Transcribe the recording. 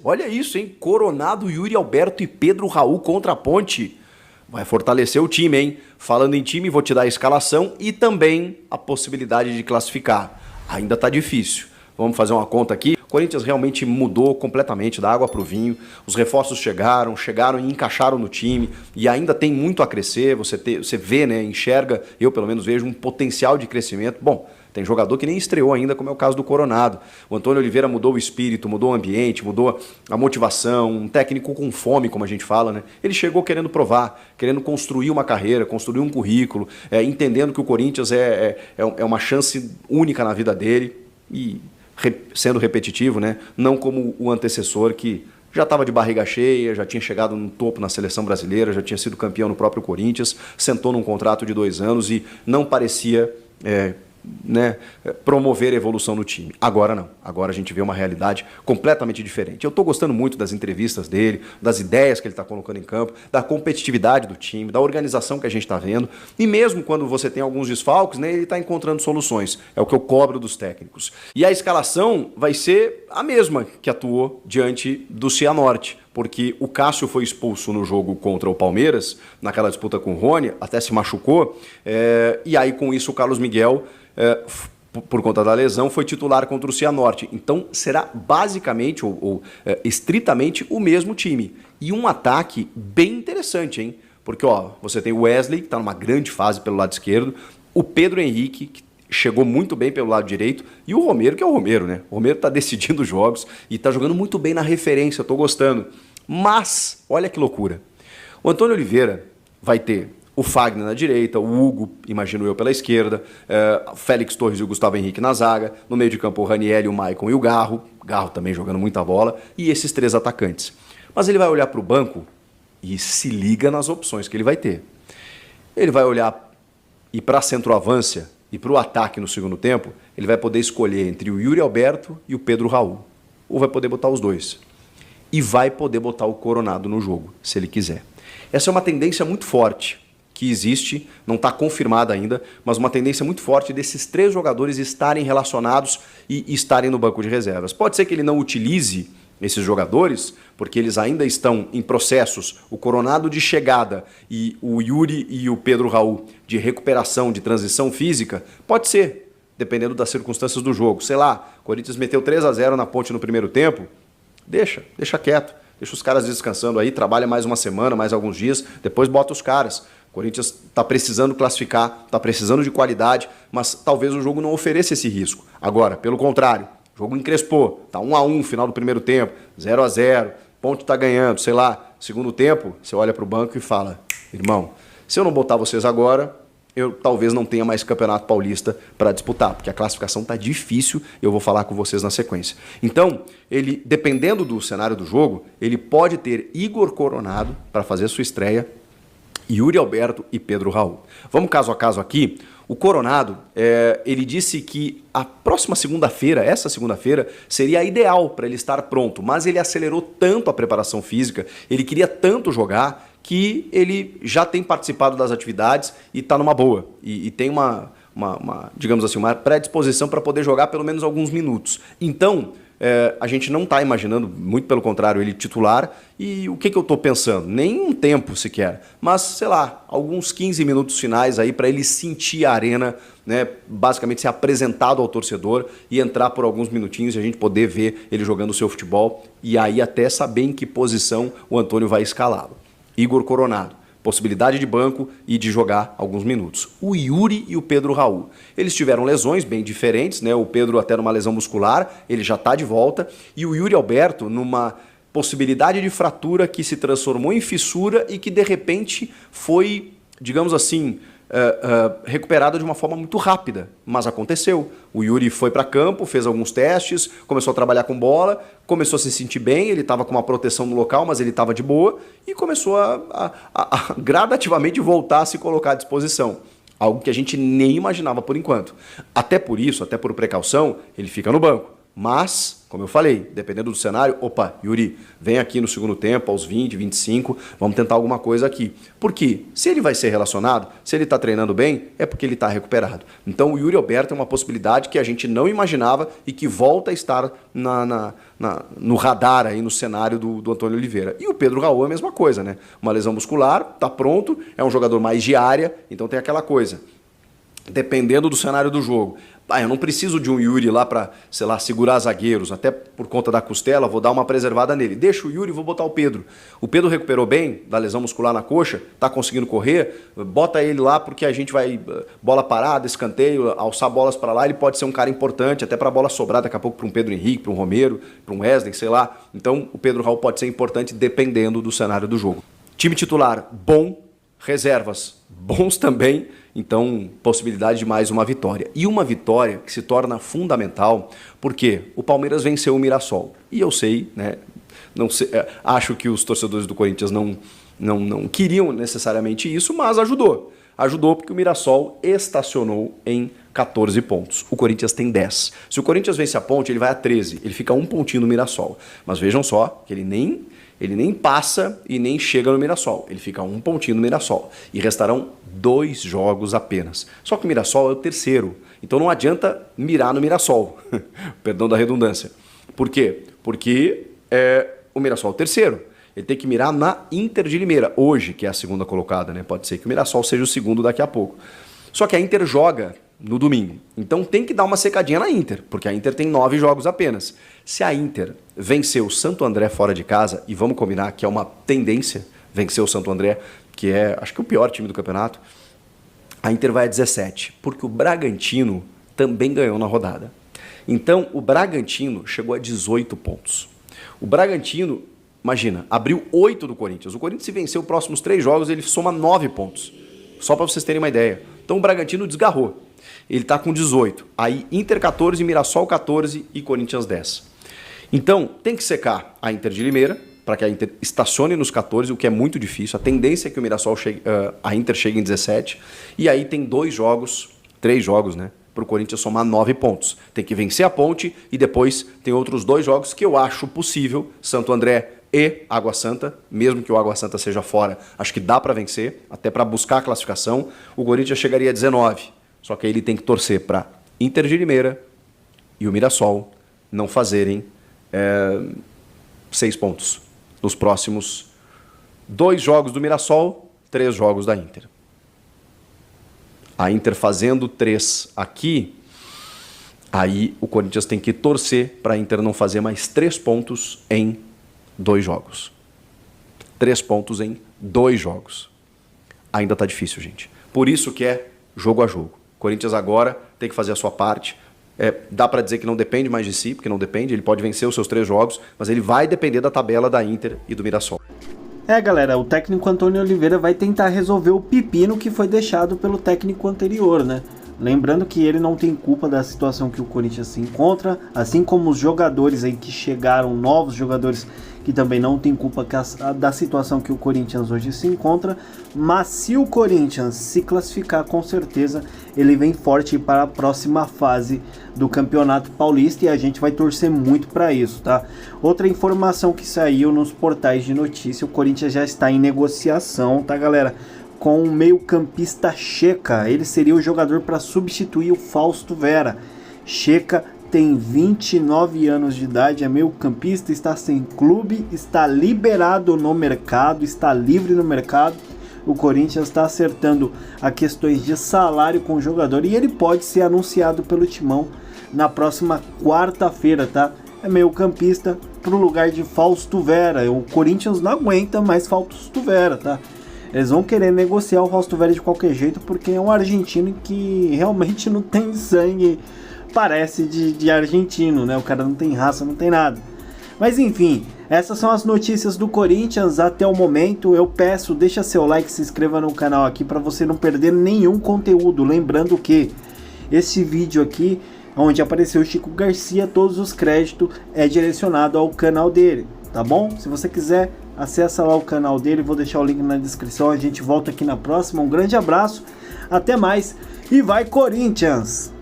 olha isso, hein? Coronado, Yuri Alberto e Pedro Raul contra a Ponte. Vai fortalecer o time, hein? Falando em time, vou te dar a escalação e também a possibilidade de classificar. Ainda tá difícil. Vamos fazer uma conta aqui. O Corinthians realmente mudou completamente da água para o vinho. Os reforços chegaram e encaixaram no time. E ainda tem muito a crescer. Você vê, né? Enxerga, eu pelo menos vejo um potencial de crescimento. Bom, tem jogador que nem estreou ainda, como é o caso do Coronado. O Antônio Oliveira mudou o espírito, mudou o ambiente, mudou a motivação. Um técnico com fome, como a gente fala, né? Ele chegou querendo provar, querendo construir uma carreira, construir um currículo, entendendo que o Corinthians é uma chance única na vida dele. E sendo repetitivo, né? Não como o antecessor que já estava de barriga cheia, já tinha chegado no topo na seleção brasileira, já tinha sido campeão no próprio Corinthians, sentou num contrato de 2 anos e não parecia promover a evolução no time. Agora não. Agora a gente vê uma realidade completamente diferente. Eu estou gostando muito das entrevistas dele, das ideias que ele está colocando em campo, da competitividade do time, da organização que a gente está vendo. E mesmo quando você tem alguns desfalques, né, ele está encontrando soluções. É o que eu cobro dos técnicos. E a escalação vai ser a mesma que atuou diante do Cianorte, porque o Cássio foi expulso no jogo contra o Palmeiras, naquela disputa com o Rony, até se machucou, e aí com isso o Carlos Miguel, por conta da lesão, foi titular contra o Cianorte. Então será basicamente ou estritamente o mesmo time. E um ataque bem interessante, hein? Porque você tem o Wesley, que está numa grande fase pelo lado esquerdo, o Pedro Henrique, que chegou muito bem pelo lado direito, e o Romero, que é o Romero, né? O Romero está decidindo os jogos e está jogando muito bem na referência, eu estou gostando. Mas, olha que loucura, o Antônio Oliveira vai ter o Fagner na direita, o Hugo, imagino eu, pela esquerda, Félix Torres e o Gustavo Henrique na zaga, no meio de campo o Ranieri, o Maicon e o Garro também jogando muita bola, e esses 3 atacantes. Mas ele vai olhar para o banco e se liga nas opções que ele vai ter. Ele vai olhar e para a centroavância e para o ataque no segundo tempo, ele vai poder escolher entre o Yuri Alberto e o Pedro Raul. Ou vai poder botar os dois. E vai poder botar o Coronado no jogo, se ele quiser. Essa é uma tendência muito forte que existe, não está confirmada ainda, mas uma tendência muito forte desses 3 jogadores estarem relacionados e estarem no banco de reservas. Pode ser que ele não utilize esses jogadores, porque eles ainda estão em processos, o Coronado de chegada e o Yuri e o Pedro Raul de recuperação, de transição física, pode ser, dependendo das circunstâncias do jogo. Sei lá, o Corinthians meteu 3-0 na Ponte no primeiro tempo, deixa quieto, deixa os caras descansando aí, trabalha mais uma semana, mais alguns dias, depois bota os caras. O Corinthians está precisando classificar, está precisando de qualidade, mas talvez o jogo não ofereça esse risco. Agora, pelo contrário, o jogo encrespou, tá 1-1 final do primeiro tempo, 0-0, Ponte tá ganhando, sei lá, segundo tempo, você olha para o banco e fala, irmão, se eu não botar vocês agora, eu talvez não tenha mais Campeonato Paulista para disputar, porque a classificação tá difícil, eu vou falar com vocês na sequência. Então, ele, dependendo do cenário do jogo, ele pode ter Igor Coronado para fazer a sua estreia, Yuri Alberto e Pedro Raul. Vamos caso a caso aqui. O Coronado, ele disse que a próxima segunda-feira, essa segunda-feira, seria a ideal para ele estar pronto, mas ele acelerou tanto a preparação física, ele queria tanto jogar, que ele já tem participado das atividades e está numa boa. E tem digamos assim, uma predisposição para poder jogar pelo menos alguns minutos. Então, a gente não está imaginando, muito pelo contrário, ele titular. E o que eu estou pensando? Nem um tempo sequer, mas, sei lá, alguns 15 minutos finais aí para ele sentir a arena, né, basicamente ser apresentado ao torcedor e entrar por alguns minutinhos e a gente poder ver ele jogando o seu futebol e aí até saber em que posição o Antônio vai escalá-lo. Igor Coronado, possibilidade de banco e de jogar alguns minutos. O Yuri e o Pedro Raul. Eles tiveram lesões bem diferentes, né? O Pedro até numa lesão muscular, ele já está de volta, e o Yuri Alberto numa possibilidade de fratura que se transformou em fissura e que de repente foi, digamos assim, recuperada de uma forma muito rápida, mas aconteceu. O Yuri foi para campo, fez alguns testes, começou a trabalhar com bola, começou a se sentir bem, ele estava com uma proteção no local, mas ele estava de boa e começou a gradativamente voltar a se colocar à disposição. Algo que a gente nem imaginava por enquanto. Até por isso, até por precaução, ele fica no banco. Mas, como eu falei, dependendo do cenário, opa, Yuri, vem aqui no segundo tempo, aos 20, 25, vamos tentar alguma coisa aqui. Porque se ele vai ser relacionado, se ele está treinando bem, é porque ele está recuperado. Então o Yuri Alberto é uma possibilidade que a gente não imaginava e que volta a estar no radar, aí, no cenário do Antônio Oliveira. E o Pedro Raul é a mesma coisa, né? Uma lesão muscular, está pronto, é um jogador mais de área, então tem aquela coisa. Dependendo do cenário do jogo. Eu não preciso de um Yuri lá para, sei lá, segurar zagueiros, até por conta da costela, vou dar uma preservada nele. Deixa o Yuri e vou botar o Pedro. O Pedro recuperou bem da lesão muscular na coxa, tá conseguindo correr, bota ele lá porque a gente vai, bola parada, escanteio, alçar bolas para lá, ele pode ser um cara importante, até para bola sobrar daqui a pouco para um Pedro Henrique, para um Romero, para um Wesley, sei lá. Então o Pedro Raul pode ser importante dependendo do cenário do jogo. Time titular bom, reservas bons também, então possibilidade de mais uma vitória. E uma vitória que se torna fundamental porque o Palmeiras venceu o Mirassol. E eu sei, né, não sei, acho que os torcedores do Corinthians não queriam necessariamente isso, mas ajudou. Ajudou porque o Mirassol estacionou em 14 pontos. O Corinthians tem 10. Se o Corinthians vence a Ponte, ele vai a 13. Ele fica um pontinho no Mirassol. Mas vejam só que ele nem passa e nem chega no Mirassol. Ele fica um pontinho no Mirassol. E restarão 2 jogos apenas. Só que o Mirassol é o terceiro. Então não adianta mirar no Mirassol. Perdão da redundância. Por quê? Porque o Mirassol é o terceiro. Ele tem que mirar na Inter de Limeira. Hoje, que é a segunda colocada, né? Pode ser que o Mirassol seja o segundo daqui a pouco. Só que a Inter joga no domingo. Então tem que dar uma secadinha na Inter, porque a Inter tem 9 jogos apenas. Se a Inter vencer o Santo André fora de casa, e vamos combinar que é uma tendência vencer o Santo André, que é, acho que o pior time do campeonato, a Inter vai a 17, porque o Bragantino também ganhou na rodada. Então o Bragantino chegou a 18 pontos. O Bragantino, imagina, abriu 8 do Corinthians. O Corinthians, se vencer os próximos 3 jogos, ele soma 9 pontos. Só para vocês terem uma ideia. Então o Bragantino desgarrou. Ele está com 18. Aí Inter 14, Mirassol 14 e Corinthians 10. Então tem que secar a Inter de Limeira para que a Inter estacione nos 14, o que é muito difícil. A tendência é que o Mirassol a Inter chegue em 17. E aí tem 3 jogos, né? Para o Corinthians somar 9 pontos. Tem que vencer a Ponte e depois tem outros 2 jogos que eu acho possível. Santo André e Água Santa, mesmo que o Água Santa seja fora, acho que dá para vencer, até para buscar a classificação. O Corinthians chegaria a 19. Só que aí ele tem que torcer para Inter de Limeira e o Mirassol não fazerem 6 pontos. Nos próximos 2 jogos do Mirassol, 3 jogos da Inter. A Inter fazendo 3 aqui, aí o Corinthians tem que torcer para a Inter não fazer mais 3 pontos em 2 jogos. 3 pontos em 2 jogos. Ainda está difícil, gente. Por isso que é jogo a jogo. O Corinthians agora tem que fazer a sua parte. Dá para dizer que não depende mais de si, porque não depende. Ele pode vencer os seus 3 jogos, mas ele vai depender da tabela da Inter e do Mirassol. Galera, o técnico Antônio Oliveira vai tentar resolver o pepino que foi deixado pelo técnico anterior, né? Lembrando que ele não tem culpa da situação que o Corinthians se encontra, assim como os jogadores aí que chegaram, novos jogadores que também não tem culpa da situação que o Corinthians hoje se encontra, mas se o Corinthians se classificar, com certeza ele vem forte para a próxima fase do Campeonato Paulista e a gente vai torcer muito para isso, tá? Outra informação que saiu nos portais de notícia, o Corinthians já está em negociação, tá, galera? Com o meio-campista Checa. Ele seria o jogador para substituir o Fausto Vera. Checa tem 29 anos de idade, é meio-campista, está sem clube, está liberado no mercado, está livre no mercado. O Corinthians está acertando a questões de salário com o jogador e ele pode ser anunciado pelo Timão na próxima quarta-feira, tá? É meio-campista para o lugar de Fausto Vera. O Corinthians não aguenta mais Fausto Vera, tá? Eles vão querer negociar o Fausto Vera de qualquer jeito, porque é um argentino que realmente não tem sangue, parece de argentino, né? O cara não tem raça, não tem nada. Mas enfim, essas são as notícias do Corinthians até o momento. Eu peço, deixa seu like, se inscreva no canal aqui para você não perder nenhum conteúdo. Lembrando que esse vídeo aqui, onde apareceu o Chico Garcia, todos os créditos é direcionado ao canal dele, tá bom? Se você quiser, acessa lá o canal dele, vou deixar o link na descrição. A gente volta aqui na próxima. Um grande abraço, até mais e vai Corinthians!